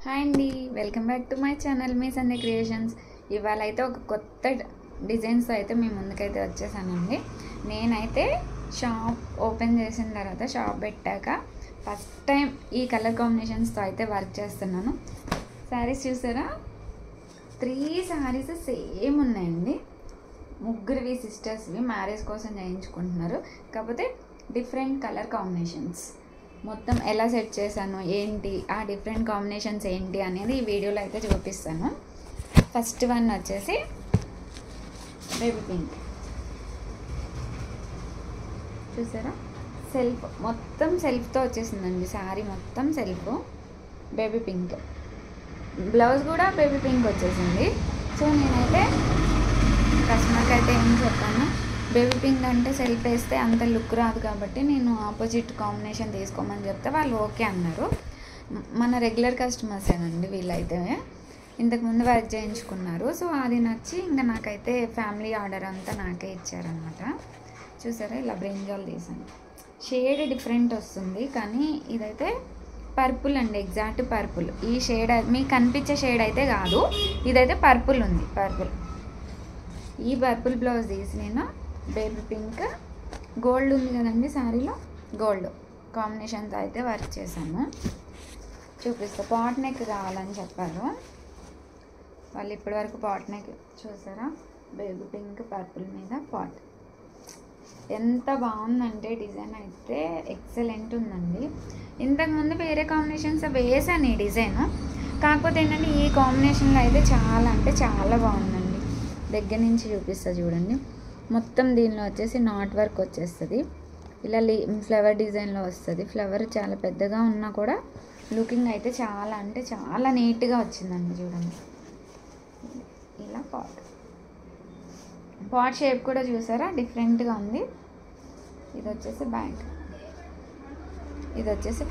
Hi అండి, welcome back to my channel me Sunday creations. ఇవాళ అయితే ఒక కొత్త డిజైన్స్తో అయితే మీ ముందుకైతే వచ్చేసానండి. నేనైతే షాప్ ఓపెన్ చేసిన తర్వాత షాప్ పెట్టాక ఫస్ట్ టైం ఈ కలర్ కాంబినేషన్స్తో అయితే వర్క్ చేస్తున్నాను. శారీస్ చూసారా, 3 శారీస్ సేమ్ ఉన్నాయండి. ముగ్గురివి సిస్టర్స్వి మ్యారేజ్ కోసం చేయించుకుంటున్నారు. కాకపోతే డిఫరెంట్ కలర్ కాంబినేషన్స్ మొత్తం ఎలా సెట్ చేశాను ఏంటి, ఆ డిఫరెంట్ కాంబినేషన్స్ ఏంటి అనేది ఈ వీడియోలో అయితే చూపిస్తాను. ఫస్ట్ వన్ వచ్చేసి బేబీ పింక్. చూసారా, సెల్ఫ్ మొత్తం సెల్ఫ్తో వచ్చేసిందండి. శారీ మొత్తం సెల్ఫ్, బేబీ పింక్. బ్లౌజ్ కూడా బేబీ పింక్ వచ్చేసింది. సో నేనైతే కస్టమర్కి అయితే ఏం చెప్పాను, బేబీ పింక్ అంటే సెల్ఫ్ వేస్తే అంత లుక్ రాదు కాబట్టి నేను ఆపోజిట్ కాంబినేషన్ తీసుకోమని చెప్తే వాళ్ళు ఓకే అన్నారు. మన రెగ్యులర్ కస్టమర్సేనండి వీళ్ళైతే, ఇంతకుముందు వర్క్ చేయించుకున్నారు. సో అది నచ్చి ఇంకా నాకైతే ఫ్యామిలీ ఆర్డర్ అంతా నాకే ఇచ్చారనమాట. చూసారా, ఇలా బ్రింజాల్ తీసాను. షేడ్ డిఫరెంట్ వస్తుంది కానీ ఇదైతే పర్పుల్ అండి, ఎగ్జాక్ట్ పర్పుల్. ఈ షేడ్ మీకు కనిపించే షేడ్ అయితే కాదు, ఇదైతే పర్పుల్ ఉంది. పర్పుల్, ఈ పర్పుల్ బ్లౌజ్ తీసి నేను బేబీ పింక్, గోల్డ్ ఉంది కదండి శారీలో, గోల్డ్ కాంబినేషన్తో అయితే వర్క్ చేశాను. చూపిస్తా. పాట్ నెక్ కావాలని చెప్పారు వాళ్ళు. ఇప్పటి వరకు పాట్ నెక్ చూసారా, బేబీ పింక్ పర్పుల్ మీద పాట్. ఎంత బాగుందంటే డిజైన్ అయితే ఎక్సలెంట్ ఉందండి. ఇంతకుముందు వేరే కాంబినేషన్స్ వేసాను ఈ డిజైన్, కాకపోతే ఏంటంటే ఈ కాంబినేషన్లో అయితే చాలా అంటే చాలా బాగుందండి. దగ్గర నుంచి చూపిస్తా చూడండి. మొత్తం దీనిలో వచ్చేసి నాట్ వర్క్ వచ్చేస్తుంది. ఇలా ఫ్లవర్ డిజైన్లో వస్తుంది. ఫ్లవర్ చాలా పెద్దగా ఉన్నా కూడా లుకింగ్ అయితే చాలా అంటే చాలా నీట్గా వచ్చిందండి. చూడండి, ఇలా పాట్ షేప్ కూడా చూసారా, డిఫరెంట్గా ఉంది. ఇది వచ్చేసి బ్యాక్, ఇది వచ్చేసి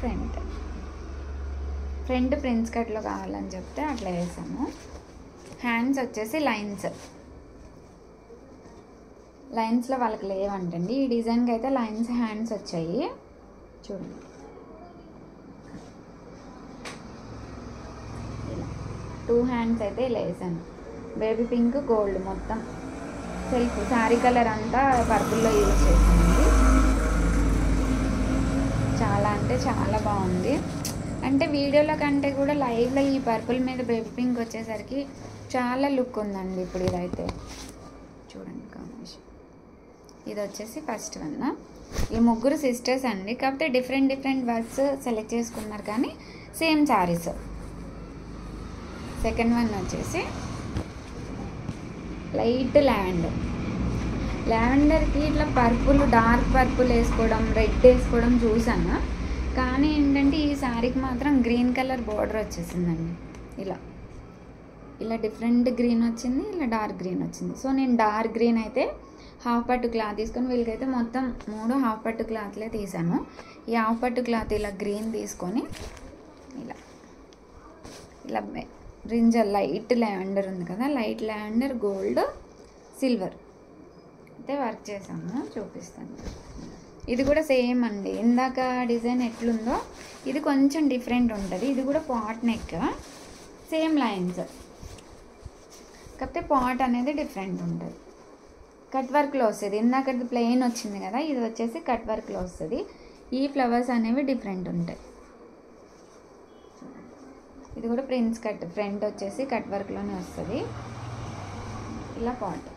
ఫ్రంట్ ప్రిన్స్ కట్లో కావాలని చెప్తే అట్లా వేసాము. హ్యాండ్స్ వచ్చేసి లైన్స్లో వాళ్ళకి లేవంటండి. ఈ డిజైన్కి అయితే లైన్స్ హ్యాండ్స్ వచ్చాయి. చూడండి, ఇలా 2 హ్యాండ్స్ అయితే ఇలా వేసాను. బేబీ పింక్, గోల్డ్ మొత్తం సెల్ఫ్. శారీ కలర్ అంతా పర్పుల్లో యూజ్ చేసానండి. చాలా అంటే చాలా బాగుంది. అంటే వీడియోలో కంటే కూడా లైవ్లో ఈ పర్పుల్ మీద బేబీ పింక్ వచ్చేసరికి చాలా లుక్ ఉందండి. ఇప్పుడు ఇదైతే చూడండి కాంబినేషన్. ఇది వచ్చేసి ఫస్ట్ వన్. ఈ ముగ్గురు సిస్టర్స్ అండి, కాకపోతే డిఫరెంట్ వర్క్స్ సెలెక్ట్ చేసుకున్నారు కానీ సేమ్ శారీస్. సెకండ్ వన్ వచ్చేసి లైట్ లావెండర్కి ఇట్లా పర్పుల్, డార్క్ పర్పుల్ వేసుకోవడం, రెడ్ వేసుకోవడం చూసాను. కానీ ఏంటంటే ఈ శారీకి మాత్రం గ్రీన్ కలర్ బార్డర్ వచ్చేసిందండి. ఇలా డిఫరెంట్ గ్రీన్ వచ్చింది, ఇలా డార్క్ గ్రీన్ వచ్చింది. సో నేను డార్క్ గ్రీన్ అయితే హాఫ్ పట్టు క్లాత్ తీసుకొని, వీళ్ళకైతే మొత్తం 3 హాఫ్ పట్టు క్లాత్లే తీసాను. ఈ హాఫ్ పట్టు క్లాత్ ఇలా గ్రీన్ తీసుకొని ఇలా బ్రింజల్ లైట్ లావెండర్ ఉంది కదా, లైట్ లావెండర్, గోల్డ్, సిల్వర్ అయితే వర్క్ చేసాము. చూపిస్తాను. ఇది కూడా సేమ్ అండి, ఇందాక డిజైన్ ఎట్లుందో ఇది కొంచెం డిఫరెంట్ ఉంటుంది. ఇది కూడా పాట్ నెక్, సేమ్ లైన్స్, కాకపోతే పాట్ అనేది డిఫరెంట్ ఉంటుంది. కట్ వర్క్లో వస్తుంది. ఇందాకది ప్లెయిన్ వచ్చింది కదా, ఇది వచ్చేసి కట్ వర్క్లో వస్తుంది. ఈ ఫ్లవర్స్ అనేవి డిఫరెంట్ ఉంటాయి. ఇది కూడా ప్రిన్స్ కట్, ఫ్రంట్ వచ్చేసి కట్ వర్క్లోనే వస్తుంది. ఇలా పాట్.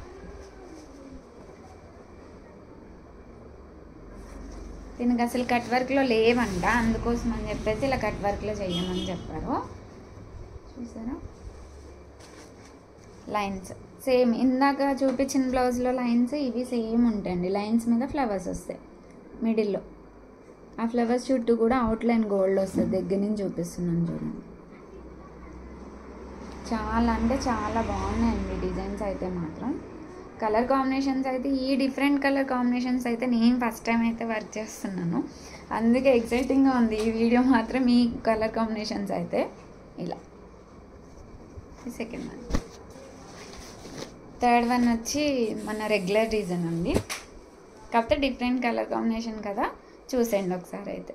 దీనికి అసలు కట్ వర్క్లో లేవంట, అందుకోసం అని చెప్పేసి ఇలా కట్ వర్క్లో చేయమని చెప్పారు. చూసారా, లైన్స్ సేమ్ ఇందాక చూపించిన బ్లౌజ్లో లైన్స్ ఇవి సేమ్ ఉంటాయండి. లైన్స్ మీద ఫ్లవర్స్ వస్తాయి మిడిల్లో. ఆ ఫ్లవర్స్ చుట్టూ కూడా అవుట్లైన్ గోల్డ్ వస్తుంది. దగ్గర నుంచి చూపిస్తున్నాను చూడండి. చాలా అంటే చాలా బాగున్నాయండి డిజైన్స్ అయితే మాత్రం. కలర్ కాంబినేషన్స్ అయితే ఈ డిఫరెంట్ కలర్ కాంబినేషన్స్ అయితే నేను ఫస్ట్ టైం అయితే వర్క్ చేస్తున్నాను, అందుకే ఎక్సైటింగ్గా ఉంది ఈ వీడియో మాత్రం. ఈ కలర్ కాంబినేషన్స్ అయితే ఇలా. Second one. థర్డ్ వన్ వచ్చి మన రెగ్యులర్ డిజైన్ అండి, కాకపోతే డిఫరెంట్ కలర్ కాంబినేషన్ కదా, చూసేయండి ఒకసారి. అయితే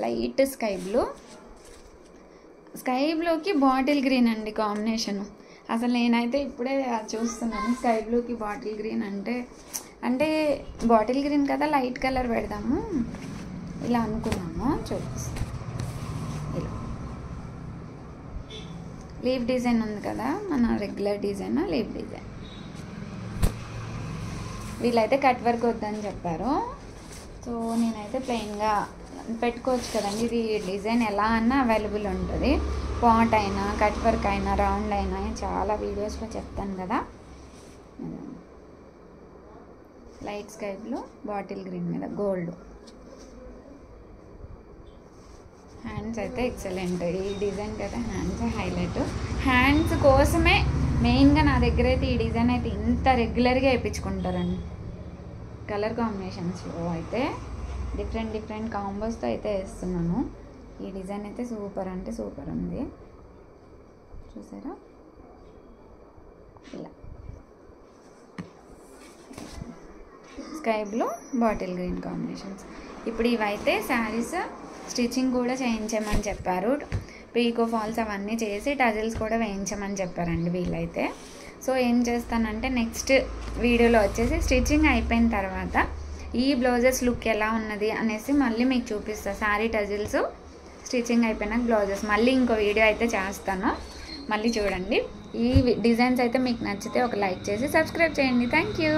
లైట్ స్కై బ్లూ, స్కై బ్లూకి బాటిల్ గ్రీన్ అండి కాంబినేషను. అసలు నేనైతే ఇప్పుడే చూస్తున్నాను స్కై బ్లూకి బాటిల్ గ్రీన్ అంటే బాటిల్ గ్రీన్ కదా, లైట్ కలర్ పెడదాము ఇలా అనుకున్నాము. చూపిస్తాను. ఇలా లీఫ్ డిజైన్ ఉంది కదా, మన రెగ్యులర్ డిజైన్ లీఫ్ డిజైన్. వీళ్ళైతే కట్ వర్క్ వద్దని చెప్పారు. సో నేనైతే ప్లెయిన్గా పెట్టుకోవచ్చు కదండి. ఇది డిజైన్ ఎలా అన్నా అవైలబుల్ ఉంటుంది. పాట్ అయినా, కట్ వర్క్ అయినా, రౌండ్ అయినా చాలా వీడియోస్లో చెప్తాను కదా. Light sky blue bottle green మీద గోల్డ్. హ్యాండ్స్ అయితే ఎక్సలెంట్. ఈ డిజైన్ కదా హ్యాండ్స్ హైలైట్. హ్యాండ్స్ కోసమే మెయిన్గా నా దగ్గర అయితే ఈ డిజైన్ అయితే ఇంత రెగ్యులర్గా వేయించుకుంటారండి. కలర్ కాంబినేషన్స్లో అయితే డిఫరెంట్ కాంబోస్తో అయితే వేస్తున్నాను. ఈ డిజైన్ అయితే సూపర్ అంటే సూపర్ ఉంది. చూసారా ఇలా sky blue bottle green combinations. ఇప్పుడు ఇవైతే శారీస్ స్టిచ్చింగ్ కూడా చేయించమని చెప్పారు. పీకో ఫాల్స్ అవన్నీ చేసి టజిల్స్ కూడా వేయించమని చెప్పారండి వీళ్ళైతే. సో ఏం చేస్తానంటే నెక్స్ట్ వీడియోలో వచ్చేసి స్టిచ్చింగ్ అయిపోయిన తర్వాత ఈ బ్లౌజెస్ లుక్ ఎలా ఉన్నది అనేసి మళ్ళీ మీకు చూపిస్తాను. శారీ టజిల్స్ స్టిచ్చింగ్ అయిపోయినాక బ్లౌజెస్ మళ్ళీ ఇంకో వీడియో అయితే చేస్తాను. మళ్ళీ చూడండి. ఈ డిజైన్స్ అయితే మీకు నచ్చితే ఒక లైక్ చేసి సబ్స్క్రైబ్ చేయండి. Thank you.